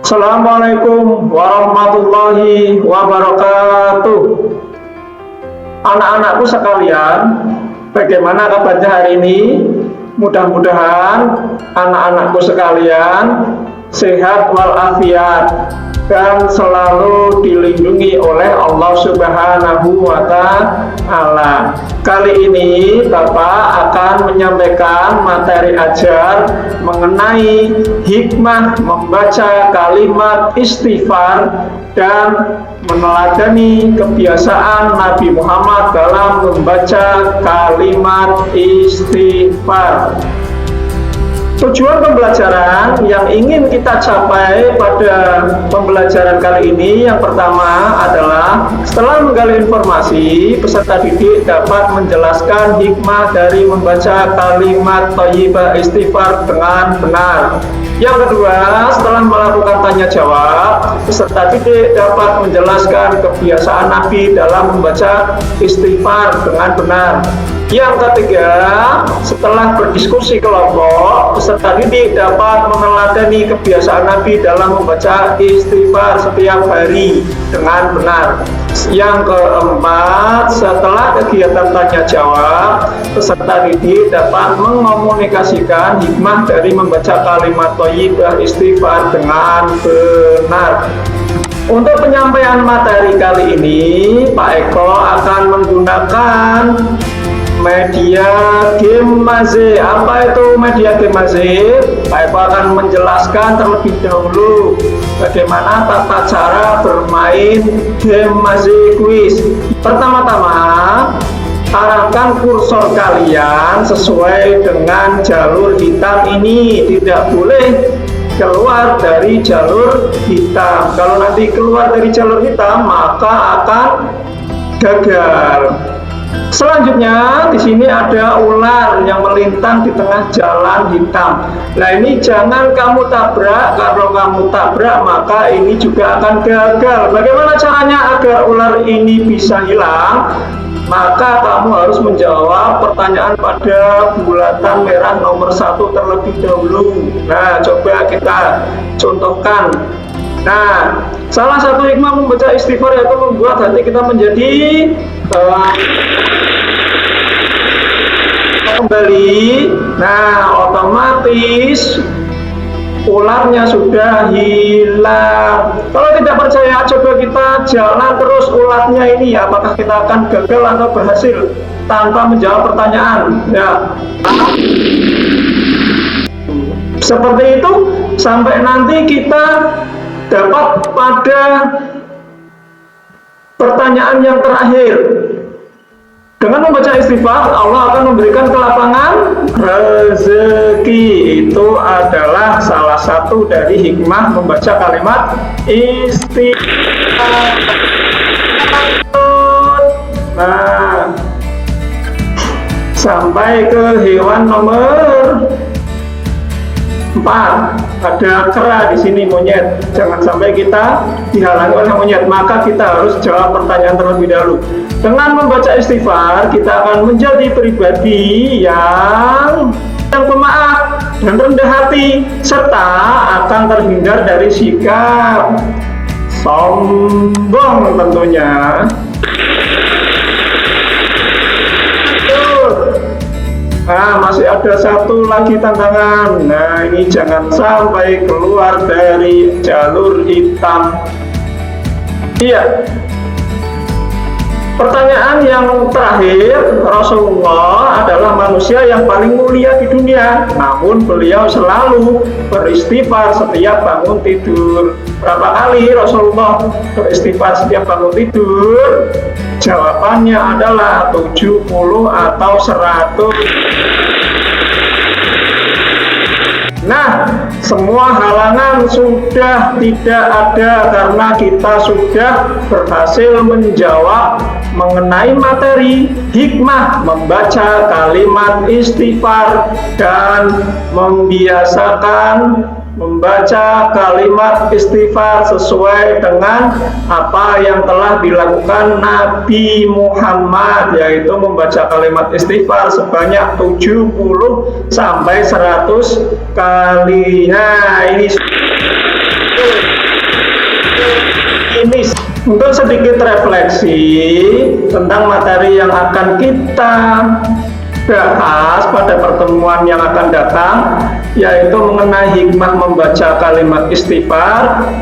Assalamualaikum warahmatullahi wabarakatuh. Anak-anakku sekalian, bagaimana kabarnya hari ini? Mudah-mudahan anak-anakku sekalian sehat walafiat dan selalu dilindungi oleh Allah Subhanahu wa Ta'ala. Kali ini Bapak akan menyampaikan materi ajar mengenai hikmah membaca kalimat istighfar dan meneladani kebiasaan Nabi Muhammad dalam membaca kalimat istighfar. Tujuan pembelajaran yang ingin kita capai pada pembelajaran kali ini yang pertama adalah setelah menggali informasi, peserta didik dapat menjelaskan hikmah dari membaca kalimat thayyibah istighfar dengan benar. Yang kedua, setelah melakukan tanya jawab, peserta didik dapat menjelaskan kebiasaan Nabi dalam membaca istighfar dengan benar. Yang ketiga, setelah berdiskusi kelompok, peserta didik dapat meneladani kebiasaan Nabi dalam membaca istighfar setiap hari dengan benar. Yang keempat, setelah kegiatan tanya jawab, peserta didik dapat mengomunikasikan hikmah dari membaca kalimat thayyibah istighfar dengan benar. Untuk penyampaian materi kali ini, Pak Eko akan menggunakan media Gemaze. Apa itu media Gemaze? Pak Eko akan menjelaskan terlebih dahulu bagaimana tata cara bermain Gemaze quiz. Pertama-tama, arahkan kursor kalian sesuai dengan jalur hitam ini. Tidak boleh keluar dari jalur hitam. Kalau nanti keluar dari jalur hitam, maka akan gagal. Selanjutnya di sini ada ular yang melintang di tengah jalan hitam. Nah, ini jangan kamu tabrak. Kalau kamu tabrak maka ini juga akan gagal. Bagaimana caranya agar ular ini bisa hilang? Maka kamu harus menjawab pertanyaan pada bulatan merah nomor 1 terlebih dahulu. Nah, coba kita contohkan. Nah, salah satu hikmah membaca istighfar yaitu membuat hati kita menjadi kembali. Nah, otomatis ularnya sudah hilang. Kalau tidak percaya, coba kita jalan terus ularnya ini, apakah kita akan gagal atau berhasil tanpa menjawab pertanyaan. Ya, seperti itu sampai nanti kita dapat pada pertanyaan yang terakhir. Dengan membaca istighfar, Allah akan memberikan kelapangan rezeki. Itu adalah salah satu dari hikmah membaca kalimat istighfar. Nah, sampai ke hewan nomor 4. Ada kera di sini, monyet. Jangan sampai kita dihalangi oleh monyet, maka kita harus jawab pertanyaan terlebih dahulu. Dengan membaca istighfar, kita akan menjadi pribadi yang pemaaf dan rendah hati, serta akan terhindar dari sikap sombong tentunya. Nah, masih ada satu lagi tantangan. Nah, ini jangan sampai keluar dari jalur hitam. Iya. Pertanyaan yang terakhir, Rasulullah adalah manusia yang paling mulia di dunia. Namun beliau selalu beristighfar setiap bangun tidur. Berapa kali Rasulullah beristighfar setiap bangun tidur? Jawabannya adalah 70 atau 100. Nah, semua halangan sudah tidak ada karena kita sudah berhasil menjawab mengenai materi hikmah membaca kalimat istighfar dan membiasakan membaca kalimat istighfar sesuai dengan apa yang telah dilakukan Nabi Muhammad, yaitu membaca kalimat istighfar sebanyak 70 sampai 100 kali. Nah, ini klinis. Untuk sedikit refleksi tentang materi yang akan kita bahas pada pertemuan yang akan datang, yaitu mengenai hikmah membaca kalimat istighfar.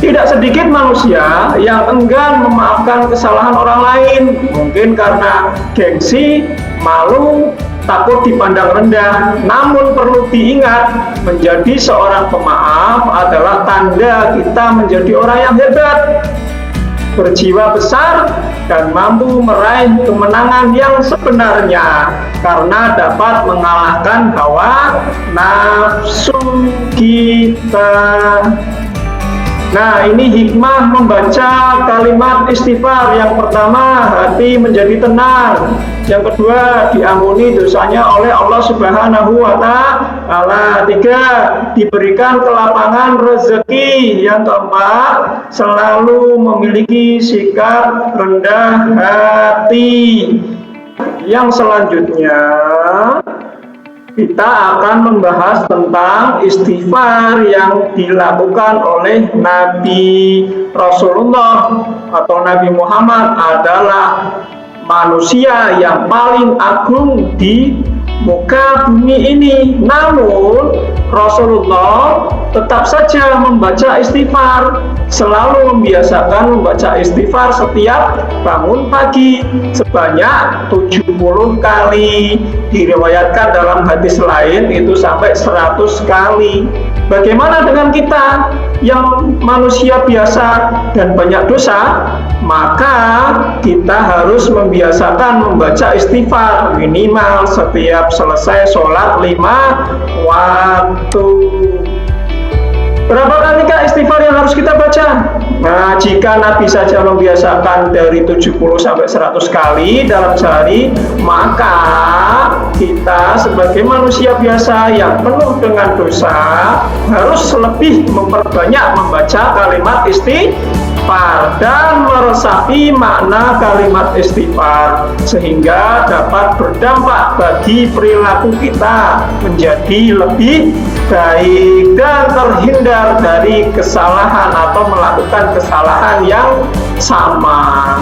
Tidak sedikit manusia yang enggan memaafkan kesalahan orang lain, mungkin karena gengsi, malu, takut dipandang rendah. Namun perlu diingat, menjadi seorang pemaaf adalah tanda kita menjadi orang yang hebat, berjiwa besar, dan mampu meraih kemenangan yang sebenarnya karena dapat mengalahkan hawa nafsu kita. Nah, ini hikmah membaca kalimat istighfar. Yang pertama, hati menjadi tenang. Yang kedua, diampuni dosanya oleh Allah Subhanahu wa Ta'ala. Tiga, diberikan kelapangan rezeki. Yang keempat, selalu memiliki sikap rendah hati. Yang selanjutnya, kita akan membahas tentang istighfar yang dilakukan oleh Nabi Rasulullah atau Nabi Muhammad adalah manusia yang paling agung di muka bumi ini. Namun Rasulullah tetap saja membaca istighfar, selalu membiasakan membaca istighfar setiap bangun pagi sebanyak 70 kali. Diriwayatkan dalam hadis lain itu sampai 100 kali. Bagaimana dengan kita yang manusia biasa dan banyak dosa? Maka kita harus membiasakan membaca istighfar minimal setiap selesai sholat 5 waktu. Berapa kali kah istighfar yang harus kita baca? Nah, jika Nabi saja membiasakan dari 70 sampai 100 kali dalam sehari, maka kita sebagai manusia biasa yang penuh dengan dosa harus lebih memperbanyak membaca kalimat istighfar dan meresapi makna kalimat istighfar sehingga dapat berdampak bagi perilaku kita menjadi lebih baik dan terhindar dari kesalahan atau melakukan kesalahan yang sama.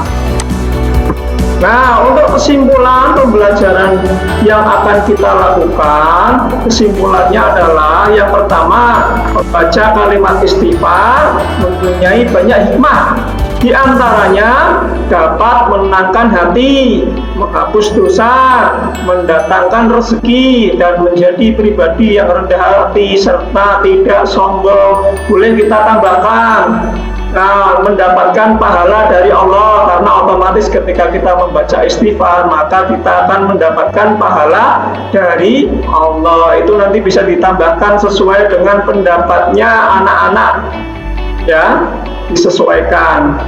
Nah, untuk kesimpulan pembelajaran yang akan kita lakukan, kesimpulannya adalah yang pertama, membaca kalimat istighfar mempunyai banyak hikmah. Di antaranya dapat menenangkan hati, menghapus dosa, mendatangkan rezeki, dan menjadi pribadi yang rendah hati serta tidak sombong. Boleh kita tambahkan, mendapatkan pahala dari Allah, karena otomatis ketika kita membaca istighfar maka kita akan mendapatkan pahala dari Allah. Itu nanti bisa ditambahkan sesuai dengan pendapatnya anak-anak, ya, disesuaikan.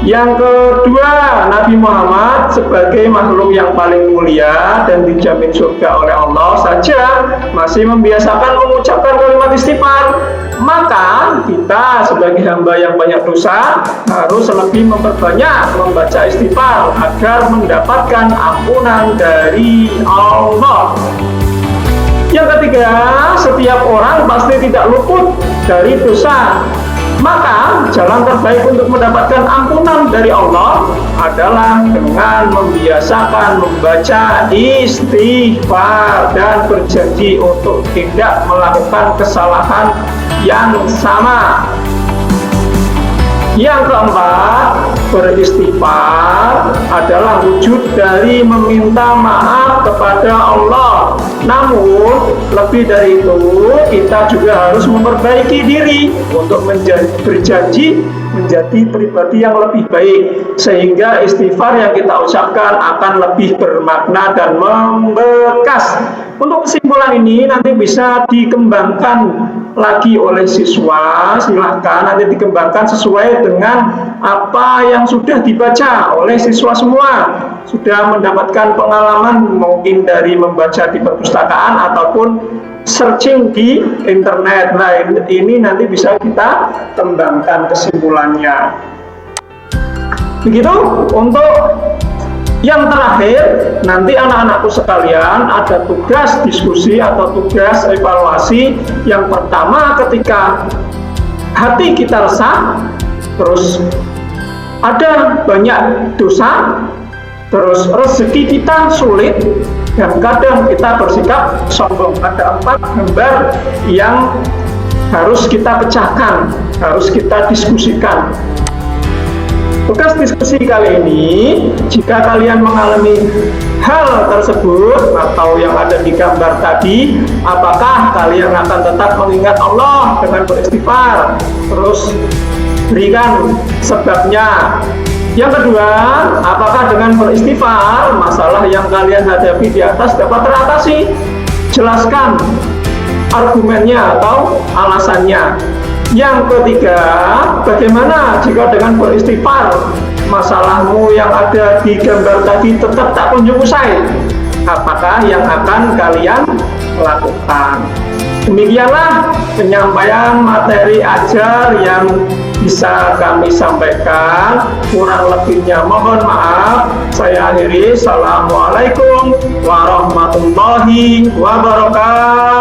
Yang kedua, Nabi Muhammad sebagai makhluk yang paling mulia dan dijamin surga oleh Allah saja masih membiasakan mengucapkan kalimat istighfar. Maka kita sebagai hamba yang banyak dosa harus lebih memperbanyak membaca istighfar agar mendapatkan ampunan dari Allah. Yang ketiga, setiap orang pasti tidak luput dari dosa. Maka jalan terbaik untuk mendapatkan ampunan dari Allah adalah dengan membiasakan membaca istighfar dan berjanji untuk tidak melakukan kesalahan yang sama. Yang keempat, beristighfar adalah wujud dari meminta maaf kepada Allah. Namun, lebih dari itu, kita juga harus memperbaiki diri untuk berjanji menjadi pribadi yang lebih baik, sehingga istighfar yang kita ucapkan akan lebih bermakna dan membekas. Untuk kesimpulan ini nanti bisa dikembangkan lagi oleh siswa, silahkan nanti dikembangkan sesuai dengan apa yang sudah dibaca oleh siswa semua. Sudah mendapatkan pengalaman mungkin dari membaca di perpustakaan ataupun searching di internet. Nah, ini nanti bisa kita kembangkan kesimpulannya. Begitu. Untuk yang terakhir, nanti anak-anakku sekalian ada tugas diskusi atau tugas evaluasi. Yang pertama, ketika hati kita resah, terus ada banyak dosa, terus rezeki kita sulit, dan kadang kita bersikap sombong. Ada 4 gambar yang harus kita pecahkan, harus kita diskusikan. Tugas diskusi kali ini, jika kalian mengalami hal tersebut atau yang ada di gambar tadi, apakah kalian akan tetap mengingat Allah dengan beristighfar? Terus berikan sebabnya. Yang kedua, apakah dengan beristighfar masalah yang kalian hadapi di atas dapat teratasi? Jelaskan argumennya atau alasannya. Yang ketiga, bagaimana jika dengan beristighfar masalahmu yang ada di gambar tadi tetap tak kunjung usai? Apakah yang akan kalian lakukan? Demikianlah penyampaian materi ajar yang bisa kami sampaikan. Kurang lebihnya mohon maaf. Saya akhiri. Assalamualaikum warahmatullahi wabarakatuh.